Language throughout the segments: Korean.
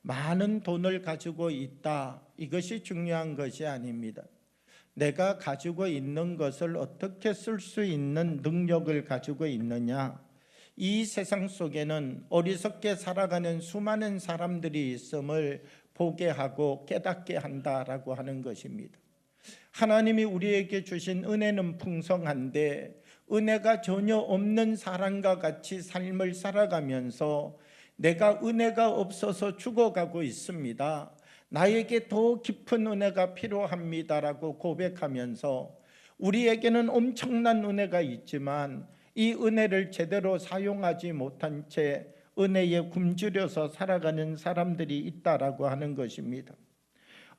많은 돈을 가지고 있다, 이것이 중요한 것이 아닙니다. 내가 가지고 있는 것을 어떻게 쓸 수 있는 능력을 가지고 있느냐. 이 세상 속에는 어리석게 살아가는 수많은 사람들이 있음을 보게 하고 깨닫게 한다라고 하는 것입니다. 하나님이 우리에게 주신 은혜는 풍성한데 은혜가 전혀 없는 사람과 같이 삶을 살아가면서 내가 은혜가 없어서 죽어가고 있습니다, 나에게 더 깊은 은혜가 필요합니다라고 고백하면서 우리에게는 엄청난 은혜가 있지만 이 은혜를 제대로 사용하지 못한 채 은혜에 굶주려서 살아가는 사람들이 있다라고 하는 것입니다.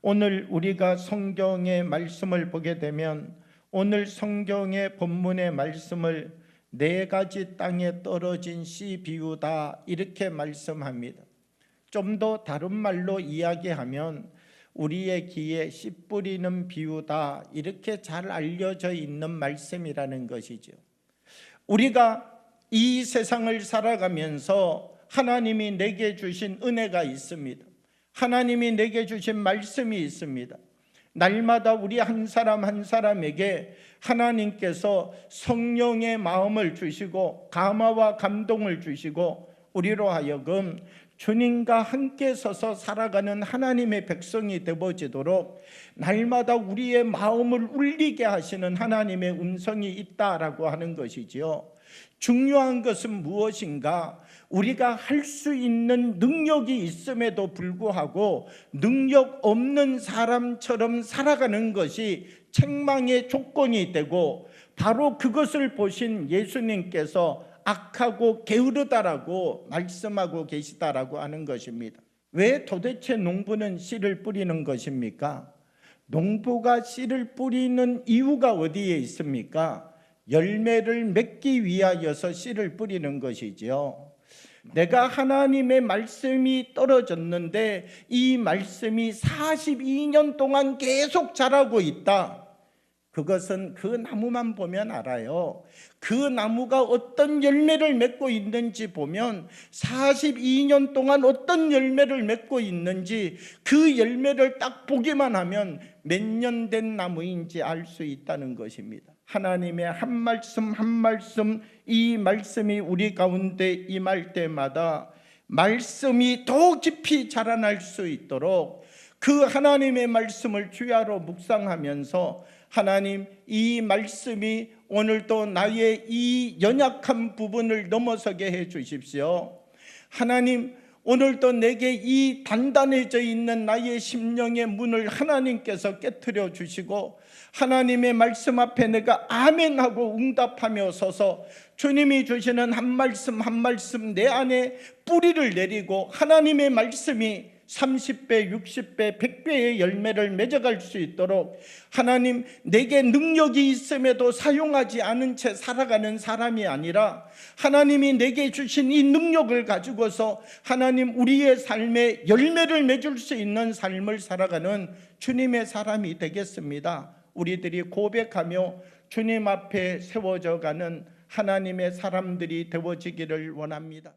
오늘 우리가 성경의 말씀을 보게 되면 오늘 성경의 본문의 말씀을 4가지 땅에 떨어진 씨 비유다, 이렇게 말씀합니다. 좀 더 다른 말로 이야기하면 우리의 귀에 씨 뿌리는 비유다, 이렇게 잘 알려져 있는 말씀이라는 것이죠. 우리가 이 세상을 살아가면서 하나님이 내게 주신 은혜가 있습니다. 하나님이 내게 주신 말씀이 있습니다. 날마다 우리 한 사람 한 사람에게 하나님께서 성령의 마음을 주시고 감화와 감동을 주시고 우리로 하여금 주님과 함께 서서 살아가는 하나님의 백성이 되어지도록 날마다 우리의 마음을 울리게 하시는 하나님의 음성이 있다라고 하는 것이지요. 중요한 것은 무엇인가? 우리가 할 수 있는 능력이 있음에도 불구하고 능력 없는 사람처럼 살아가는 것이 책망의 조건이 되고, 바로 그것을 보신 예수님께서 악하고 게으르다라고 말씀하고 계시다라고 하는 것입니다. 왜 도대체 농부는 씨를 뿌리는 것입니까? 농부가 씨를 뿌리는 이유가 어디에 있습니까? 열매를 맺기 위하여서 씨를 뿌리는 것이지요. 내가 하나님의 말씀이 떨어졌는데 이 말씀이 42년 동안 계속 자라고 있다. 그것은 그 나무만 보면 알아요. 그 나무가 어떤 열매를 맺고 있는지 보면 42년 동안 어떤 열매를 맺고 있는지 그 열매를 딱 보기만 하면 몇 년 된 나무인지 알 수 있다는 것입니다. 하나님의 한 말씀 한 말씀, 이 말씀이 우리 가운데 임할 때마다 말씀이 더 깊이 자라날 수 있도록 그 하나님의 말씀을 주야로 묵상하면서, 하나님, 이 말씀이 오늘도 나의 이 연약한 부분을 넘어서게 해 주십시오. 하나님, 오늘도 내게 이 단단해져 있는 나의 심령의 문을 하나님께서 깨트려 주시고 하나님의 말씀 앞에 내가 아멘하고 응답하며 서서 주님이 주시는 한 말씀 한 말씀 내 안에 뿌리를 내리고 하나님의 말씀이 30배, 60배, 100배의 열매를 맺어갈 수 있도록 하나님, 내게 능력이 있음에도 사용하지 않은 채 살아가는 사람이 아니라 하나님이 내게 주신 이 능력을 가지고서 하나님, 우리의 삶에 열매를 맺을 수 있는 삶을 살아가는 주님의 사람이 되겠습니다. 우리들이 고백하며 주님 앞에 세워져 가는 하나님의 사람들이 되어지기를 원합니다.